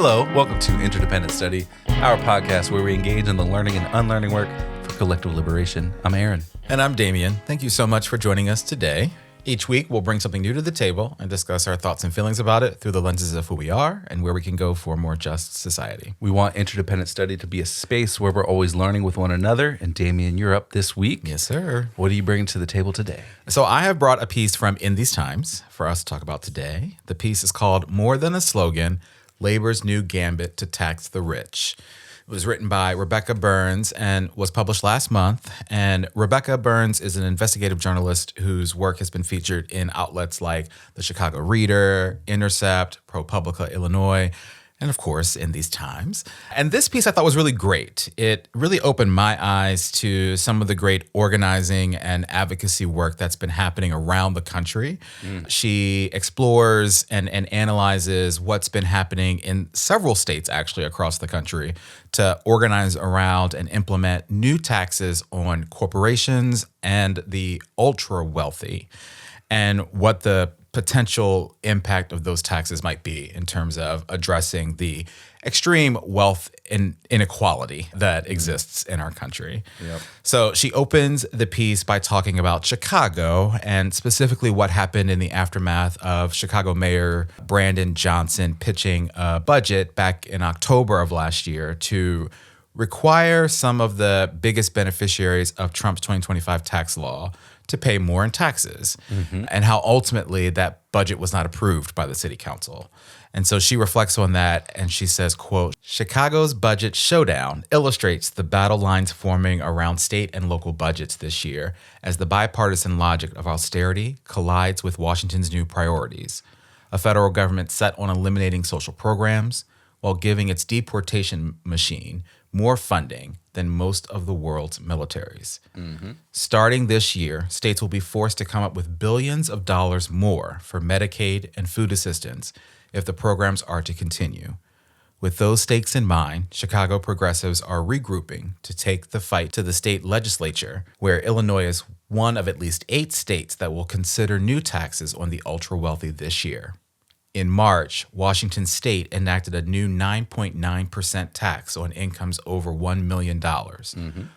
Hello, welcome to Interdependent Study, our podcast where we engage in the learning and unlearning work for collective liberation. I'm Aaron. And I'm Damien. Thank you so much for joining us today. Each week, we'll bring something new to the table and discuss our thoughts and feelings about it through the lenses of who we are and where we can go for a more just society. We want Interdependent Study to be a space where we're always learning with one another. And Damien, you're up this week. Yes, sir. What are you bringing to the table today? So I have brought a piece from In These Times for us to talk about today. The piece is called More Than a Slogan, Labor's New Gambit to Tax the Rich. It was written by Rebecca Burns and was published last month. And Rebecca Burns is an investigative journalist whose work has been featured in outlets like the Chicago Reader, Intercept, ProPublica Illinois, and of course, In These Times. And this piece I thought was really great. It really opened my eyes to some of the great organizing and advocacy work that's been happening around the country. She explores and analyzes what's been happening in several states actually across the country to organize around and implement new taxes on corporations and the ultra wealthy, and what the potential impact of those taxes might be in terms of addressing the extreme wealth and inequality that exists in our country. Yep. So she opens the piece by talking about Chicago and specifically what happened in the aftermath of Chicago Mayor Brandon Johnson pitching a budget back in October of last year to require some of the biggest beneficiaries of Trump's 2025 tax law to pay more in taxes, and how ultimately that budget was not approved by the city council. And so she reflects on that and she says, quote, Chicago's budget showdown illustrates the battle lines forming around state and local budgets this year as the bipartisan logic of austerity collides with Washington's new priorities. A federal government set on eliminating social programs while giving its deportation machine more funding than most of the world's militaries. Starting this year, states will be forced to come up with billions of dollars more for Medicaid and food assistance if the programs are to continue. With those stakes in mind, Chicago progressives are regrouping to take the fight to the state legislature, where Illinois is one of at least 8 states that will consider new taxes on the ultra-wealthy this year. In March, Washington State enacted a new 9.9% tax on incomes over $1 million,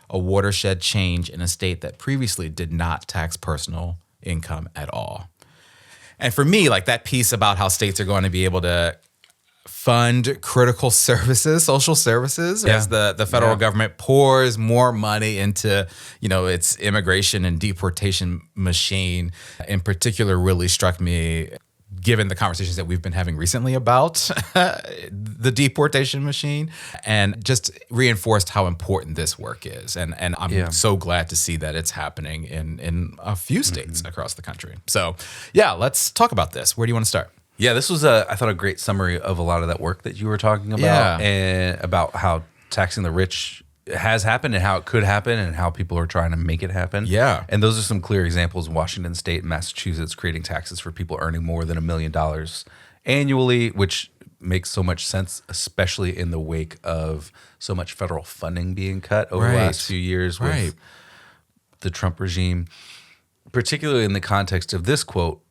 a watershed change in a state that previously did not tax personal income at all. And for me, like that piece about how states are going to be able to fund critical services, social services, as the federal government pours more money into, its immigration and deportation machine, in particular, really struck me given the conversations that we've been having recently about the deportation machine, and just reinforced how important this work is. And I'm so glad to see that it's happening in a few states across the country. So let's talk about this. Where do you want to start? Yeah, this was, I thought, a great summary of a lot of that work that you were talking about, and about how taxing the rich has happened and how it could happen and how people are trying to make it happen. Yeah. And those are some clear examples. Washington State and Massachusetts creating taxes for people earning more than $1 million annually, which makes so much sense, especially in the wake of so much federal funding being cut over the last few years with the Trump regime, particularly in the context of this quote.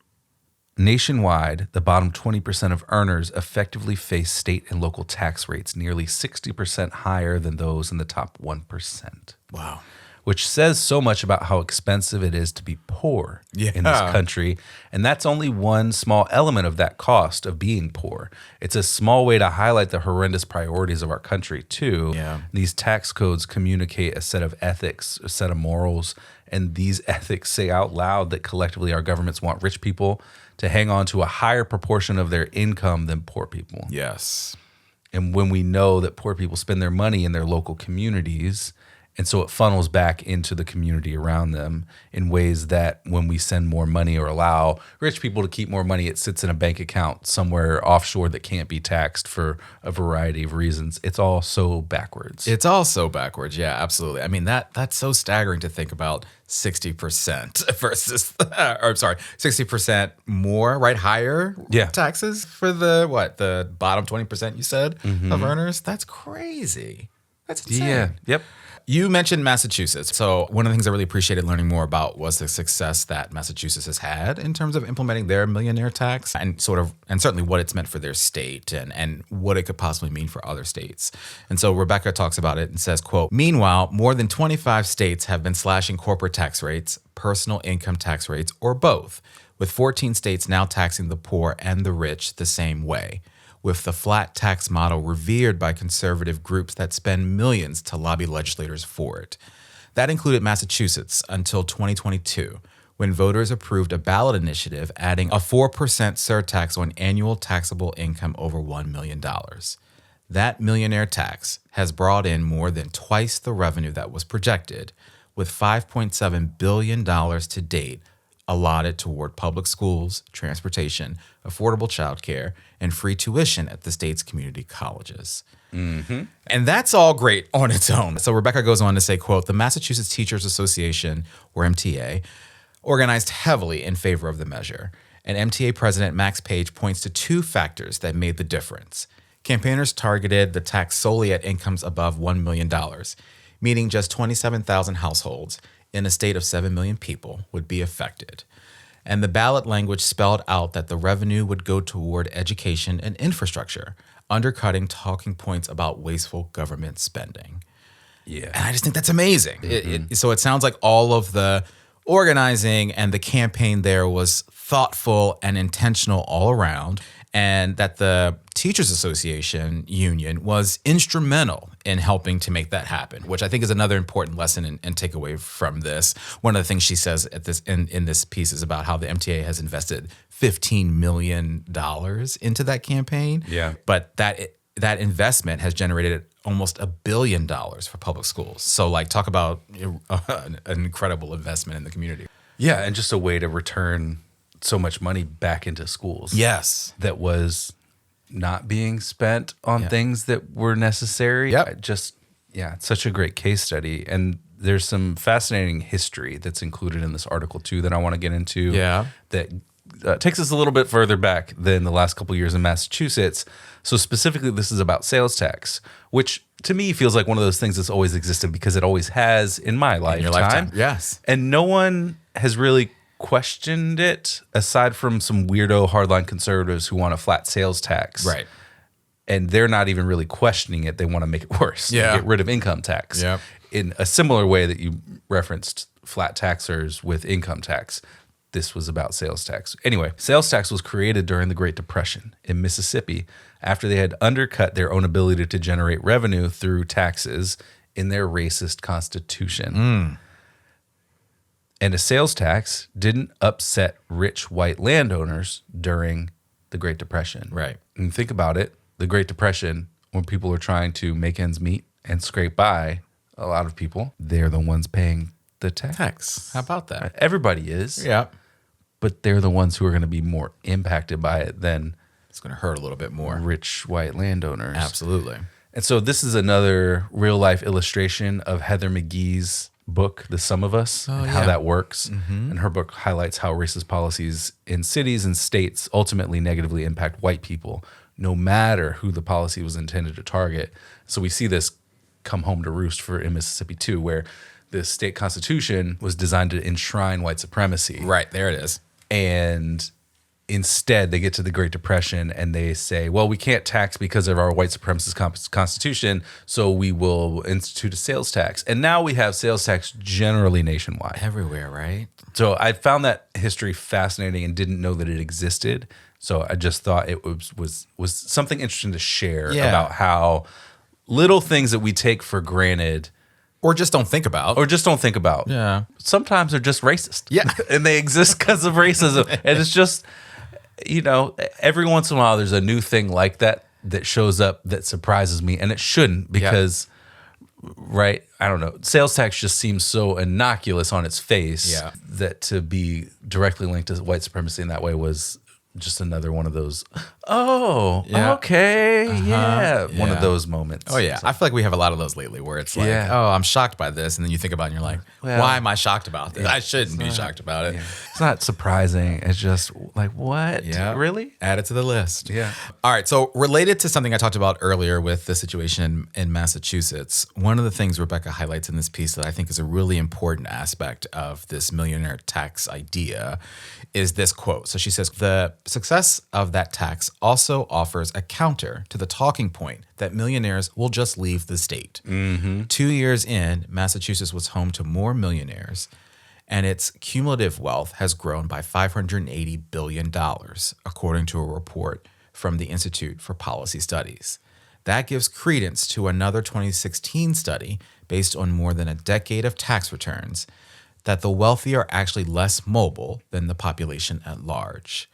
Nationwide, the bottom 20% of earners effectively face state and local tax rates nearly 60% higher than those in the top 1%. Wow. Which says so much about how expensive it is to be poor in this country. And that's only one small element of that cost of being poor. It's a small way to highlight the horrendous priorities of our country, too. Yeah. These tax codes communicate a set of ethics, a set of morals, and these ethics say out loud that collectively our governments want rich people to hang on to a higher proportion of their income than poor people. Yes. And when we know that poor people spend their money in their local communities, and so it funnels back into the community around them in ways that when we send more money or allow rich people to keep more money, it sits in a bank account somewhere offshore that can't be taxed for a variety of reasons. It's all so backwards. It's all so backwards. Yeah, absolutely. I mean, that's so staggering to think about 60% versus, 60% more, right? Higher taxes for the bottom 20% you said of earners? That's crazy. That's insane. Yeah. Yep. You mentioned Massachusetts. So one of the things I really appreciated learning more about was the success that Massachusetts has had in terms of implementing their millionaire tax and certainly what it's meant for their state and what it could possibly mean for other states. And so Rebecca talks about it and says, quote, "Meanwhile, more than 25 states have been slashing corporate tax rates, personal income tax rates, or both, with 14 states now taxing the poor and the rich the same way, with the flat tax model revered by conservative groups that spend millions to lobby legislators for it. That included Massachusetts until 2022, when voters approved a ballot initiative adding a 4% surtax on annual taxable income over $1 million. That millionaire tax has brought in more than twice the revenue that was projected, with $5.7 billion to date allotted toward public schools, transportation, affordable childcare, and free tuition at the state's community colleges." Mm-hmm. And that's all great on its own. So Rebecca goes on to say, quote, "The Massachusetts Teachers Association, or MTA, organized heavily in favor of the measure. And MTA President Max Page points to two factors that made the difference. Campaigners targeted the tax solely at incomes above $1 million, meaning just 27,000 households in a state of 7 million people would be affected. And the ballot language spelled out that the revenue would go toward education and infrastructure, undercutting talking points about wasteful government spending." Yeah. And I just think that's amazing. So it sounds like all of the organizing and the campaign there was thoughtful and intentional all around, and that the Teachers Association union was instrumental in helping to make that happen, which I think is another important lesson and takeaway from this. One of the things she says at this in this piece is about how the MTA has invested $15 million into that campaign. Yeah. But that investment has generated almost $1 billion for public schools. So talk about an incredible investment in the community. Yeah. And just a way to return so much money back into schools. Yes. That was not being spent on things that were necessary. Yep. It's such a great case study. And there's some fascinating history that's included in this article too that I want to get into. Yeah. That takes us a little bit further back than the last couple of years in Massachusetts. So specifically, this is about sales tax, which to me feels like one of those things that's always existed because it always has in my lifetime. In your lifetime, yes. And no one has really questioned it aside from some weirdo hardline conservatives who want a flat sales tax. Right. And they're not even really questioning it. They want to make it worse. Yeah. Get rid of income tax. Yep. In a similar way that you referenced flat taxers with income tax, this was about sales tax. Anyway, sales tax was created during the Great Depression in Mississippi after they had undercut their own ability to generate revenue through taxes in their racist constitution. And a sales tax didn't upset rich white landowners during the Great Depression. Right. And think about it, the Great Depression, when people are trying to make ends meet and scrape by, a lot of people, they're the ones paying the tax. How about that? Everybody is. Yeah. But they're the ones who are going to be more impacted by it than It's going to hurt a little bit more. rich white landowners. Absolutely. And so this is another real life illustration of Heather McGee's book, The Sum of Us, and how that works. And her book highlights how racist policies in cities and states ultimately negatively impact white people, no matter who the policy was intended to target. So we see this come home to roost in Mississippi too, where the state constitution was designed to enshrine white supremacy. Right, there it is. And instead, they get to the Great Depression and they say, well, we can't tax because of our white supremacist constitution, so we will institute a sales tax. And now we have sales tax generally nationwide. Everywhere, right? So I found that history fascinating and didn't know that it existed. So I just thought it was something interesting to share about how little things that we take for granted Or just don't think about. Yeah. Sometimes they're just racist. Yeah. And they exist because of racism. And it's just, every once in a while there's a new thing like that shows up that surprises me. And it shouldn't because, right, I don't know, sales tax just seems so innocuous on its face that to be directly linked to white supremacy in that way was Just another one of those, oh, Yeah. okay, yeah. One Yeah. of those moments. Oh, yeah. I feel like we have a lot of those lately where it's like, Yeah. oh, I'm shocked by this. And then you think about it and you're like, Well, why am I shocked about this? I shouldn't be shocked about it. Yeah. It's not surprising. It's just like, what? Yeah. Really? Add it to the list. Yeah. All right. So, related to something I talked about earlier with the situation in Massachusetts, one of the things Rebecca highlights in this piece that I think is a really important aspect of this millionaire tax idea is this quote. So, she says, the success of that tax also offers a counter to the talking point that millionaires will just leave the state. 2 years in, Massachusetts was home to more millionaires, and its cumulative wealth has grown by $580 billion, according to a report from the Institute for Policy Studies. That gives credence to another 2016 study based on more than a decade of tax returns that the wealthy are actually less mobile than the population at large.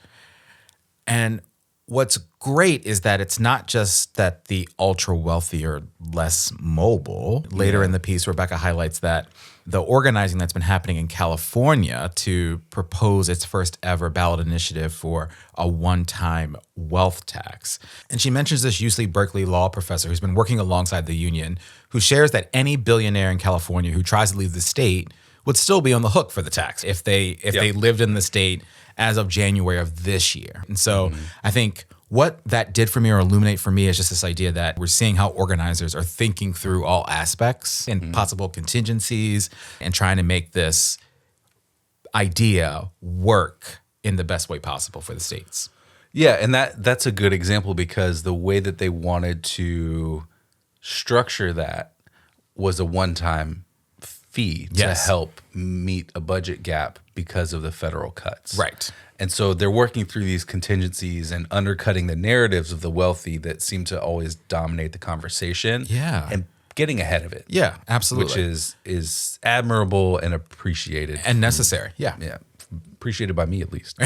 And what's great is that it's not just that the ultra wealthy are less mobile. Later in the piece, Rebecca highlights that the organizing that's been happening in California to propose its first ever ballot initiative for a one-time wealth tax. And she mentions this UC Berkeley law professor who's been working alongside the union, who shares that any billionaire in California who tries to leave the state would still be on the hook for the tax if they lived in the state as of January of this year. And so I think what that did for me or illuminate for me is just this idea that we're seeing how organizers are thinking through all aspects and possible contingencies and trying to make this idea work in the best way possible for the states. Yeah, and that's a good example because the way that they wanted to structure that was a one-time fee to help meet a budget gap because of the federal cuts. Right. And so they're working through these contingencies and undercutting the narratives of the wealthy that seem to always dominate the conversation. Yeah. And getting ahead of it. Yeah, absolutely. Which is admirable and appreciated. And necessary. Yeah. Yeah. Appreciated by me, at least.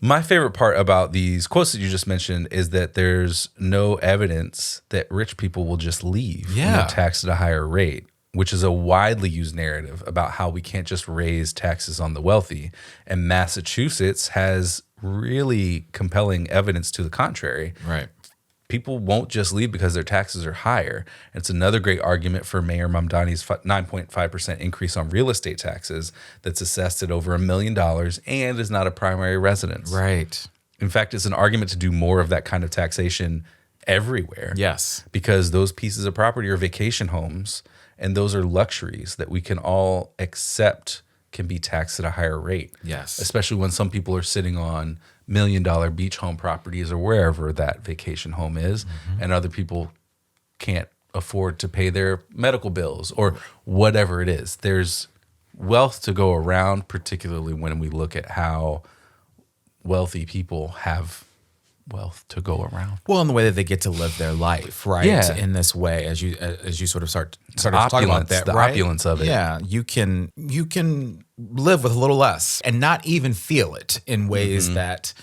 My favorite part about these quotes that you just mentioned is that there's no evidence that rich people will just leave when they're taxed at a higher rate, which is a widely used narrative about how we can't just raise taxes on the wealthy. And Massachusetts has really compelling evidence to the contrary. Right. People won't just leave because their taxes are higher. And it's another great argument for Mayor Mamdani's 9.5% increase on real estate taxes that's assessed at over $1 million and is not a primary residence. Right. In fact, it's an argument to do more of that kind of taxation everywhere. Yes. Because those pieces of property are vacation homes, and those are luxuries that we can all accept can be taxed at a higher rate. Yes. Especially when some people are sitting on $1 million beach home properties or wherever that vacation home is, and other people can't afford to pay their medical bills or whatever it is. There's wealth to go around, particularly when we look at how wealthy people have wealth to go around. Well, in the way that they get to live their life, right? Yeah. In this way, as you sort of started talking about that, the right? opulence of it. Yeah, you can live with a little less and not even feel it in ways that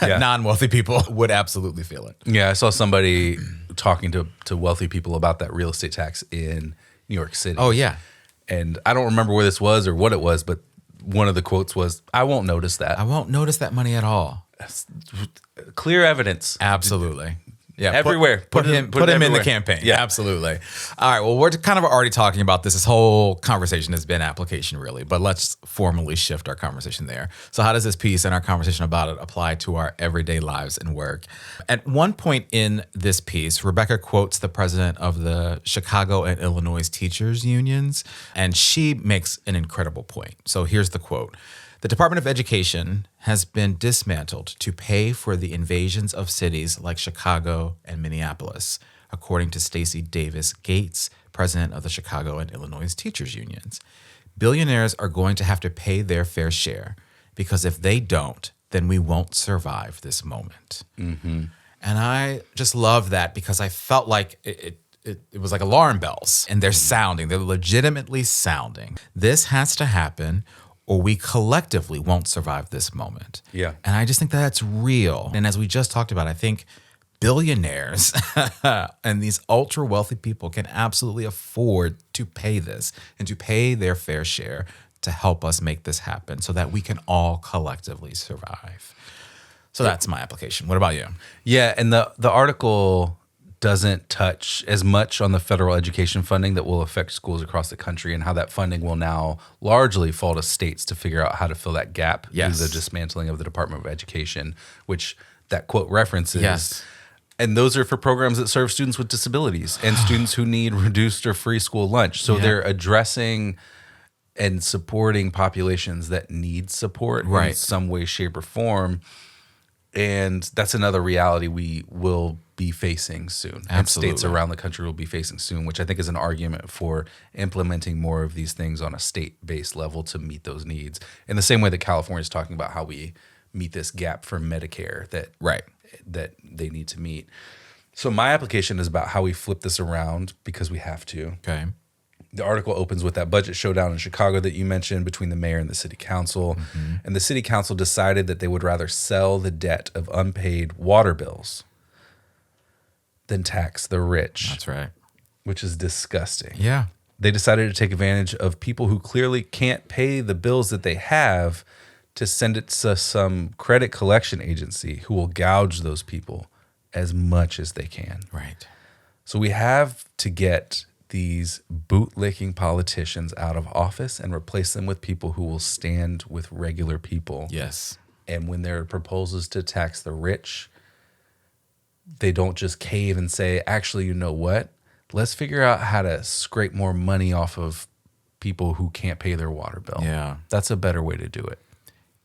non-wealthy people would absolutely feel it. Yeah, I saw somebody talking to wealthy people about that real estate tax in New York City. Oh yeah, and I don't remember where this was or what it was, but one of the quotes was, "I won't notice that." I won't notice that money at all. Clear evidence. Absolutely. Yeah, everywhere. Put him in the everywhere. campaign. Yeah, absolutely. All right. Well, we're kind of already talking about this. This whole conversation has been application, really, but let's formally shift our conversation there. So, how does this piece and our conversation about it apply to our everyday lives and work? At one point in this piece, Rebecca quotes the president of the Chicago and Illinois teachers unions, and she makes an incredible point. So, here's the quote. The Department of Education has been dismantled to pay for the invasions of cities like Chicago and Minneapolis, according to Stacey Davis Gates, president of the Chicago and Illinois teachers unions. Billionaires are going to have to pay their fair share because if they don't, then we won't survive this moment. Mm-hmm. And I just love that because I felt like it was like alarm bells, and they're sounding. They're legitimately sounding. This has to happen, or we collectively won't survive this moment. Yeah. And I just think that's real. And as we just talked about, I think billionaires and these ultra wealthy people can absolutely afford to pay this and to pay their fair share to help us make this happen so that we can all collectively survive. So that's my application. What about you? Yeah, and the article doesn't touch as much on the federal education funding that will affect schools across the country and how that funding will now largely fall to states to figure out how to fill that gap through the dismantling of the Department of Education, which that quote references. Yes. And those are for programs that serve students with disabilities and students who need reduced or free school lunch. So they're addressing and supporting populations that need support in some way, shape, or form. And that's another reality we will be facing soon. Absolutely. And states around the country will be facing soon, which I think is an argument for implementing more of these things on a state-based level to meet those needs. In the same way that California is talking about how we meet this gap for Medicare that they need to meet. So my application is about how we flip this around because we have to. Okay. The article opens with that budget showdown in Chicago that you mentioned between the mayor and the city council. Mm-hmm. And the city council decided that they would rather sell the debt of unpaid water bills than tax the rich. That's right. Which is disgusting. Yeah. They decided to take advantage of people who clearly can't pay the bills that they have to send it to some credit collection agency who will gouge those people as much as they can. Right. So we have to get these bootlicking politicians out of office and replace them with people who will stand with regular people. Yes. And when there are proposals to tax the rich, they don't just cave and say, actually, you know what? Let's figure out how to scrape more money off of people who can't pay their water bill. Yeah. That's a better way to do it.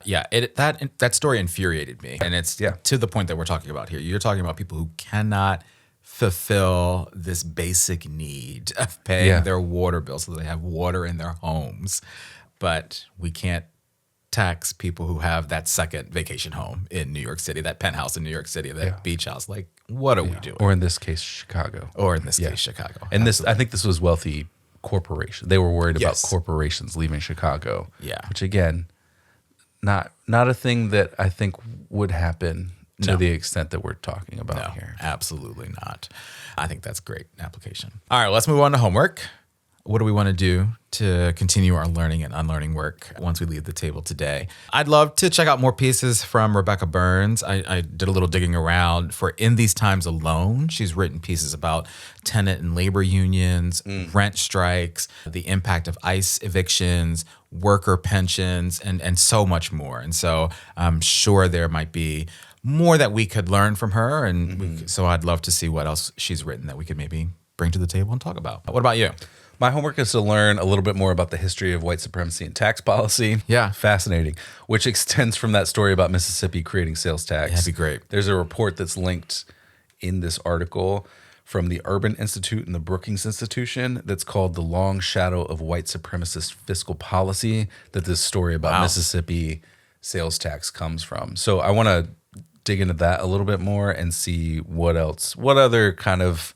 Yeah, that story infuriated me. And it's to the point that we're talking about here. You're talking about people who cannot fulfill this basic need of paying their water bill so that they have water in their homes. But we can't tax people who have that second vacation home in New York City, that penthouse in New York City, that beach house. Like, what are we doing? Or in this case, Chicago. Chicago. And I think this was wealthy corporations. They were worried about corporations leaving Chicago. Yeah. Which again, not a thing that I think would happen to the extent that we're talking about here. Absolutely not. I think that's great application. All right, let's move on to homework. What do we want to do to continue our learning and unlearning work once we leave the table today? I'd love to check out more pieces from Rebecca Burns. I did a little digging around for In These Times Alone. She's written pieces about tenant and labor unions, rent strikes, the impact of ICE evictions, worker pensions, and so much more. And so I'm sure there might be more that we could learn from her. And so I'd love to see what else she's written that we could maybe bring to the table and talk about. What about you? My homework is to learn a little bit more about the history of white supremacy and tax policy. Yeah. Fascinating. Which extends from that story about Mississippi creating sales tax. That'd be great. There's a report that's linked in this article from the Urban Institute and the Brookings Institution that's called The Long Shadow of White Supremacist Fiscal Policy that this story about Mississippi sales tax comes from. So I want to dig into that a little bit more and see what other kind of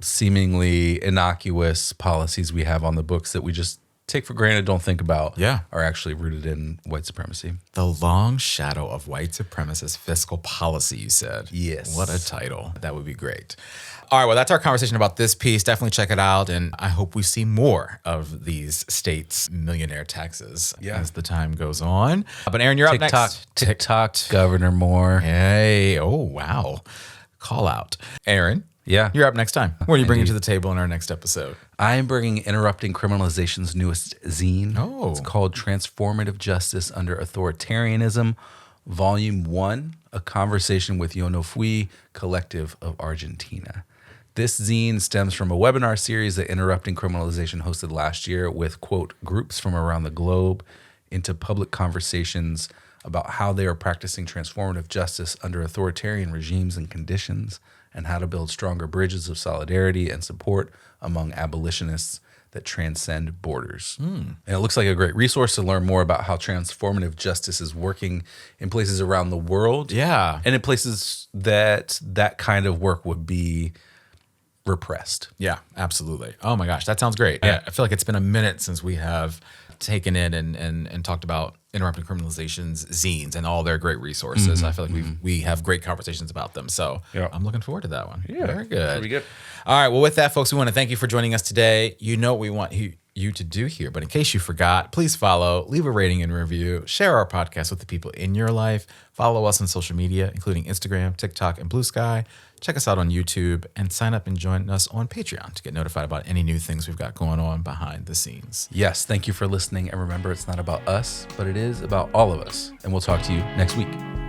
seemingly innocuous policies we have on the books that we just take for granted, don't think about, are actually rooted in white supremacy. The Long Shadow of White Supremacist Fiscal Policy, you said. Yes. What a title. That would be great. All right, well, that's our conversation about this piece. Definitely check it out, and I hope we see more of these states' millionaire taxes as the time goes on. But Aaron, you're up next. TikTok, Governor Moore. Hey, oh, wow. Call out. Aaron. Yeah. You're up next time. What are you bringing to the table in our next episode? I am bringing Interrupting Criminalization's newest zine. Oh. It's called Transformative Justice Under Authoritarianism, Volume 1, A Conversation with Yo No Fui, Collective of Argentina. This zine stems from a webinar series that Interrupting Criminalization hosted last year with, quote, groups from around the globe into public conversations about how they are practicing transformative justice under authoritarian regimes and conditions, and how to build stronger bridges of solidarity and support among abolitionists that transcend borders. And it looks like a great resource to learn more about how transformative justice is working in places around the world. Yeah. And in places that kind of work would be repressed. Yeah, absolutely. Oh my gosh, that sounds great. Yeah, I feel like it's been a minute since we have taken in and talked about Interrupting Criminalization's zines and all their great resources. I feel like we have great conversations about them. So I'm looking forward to that one. Yeah, very good. pretty good. All right, well, with that, folks, we want to thank you for joining us today. You know what we want you you to do here. But in case you forgot, please follow, leave a rating and review, share our podcast with the people in your life, follow us on social media, including Instagram, TikTok, and Blue Sky. Check us out on YouTube and sign up and join us on Patreon to get notified about any new things we've got going on behind the scenes. Yes, thank you for listening. And remember, it's not about us, but it is about all of us. And we'll talk to you next week.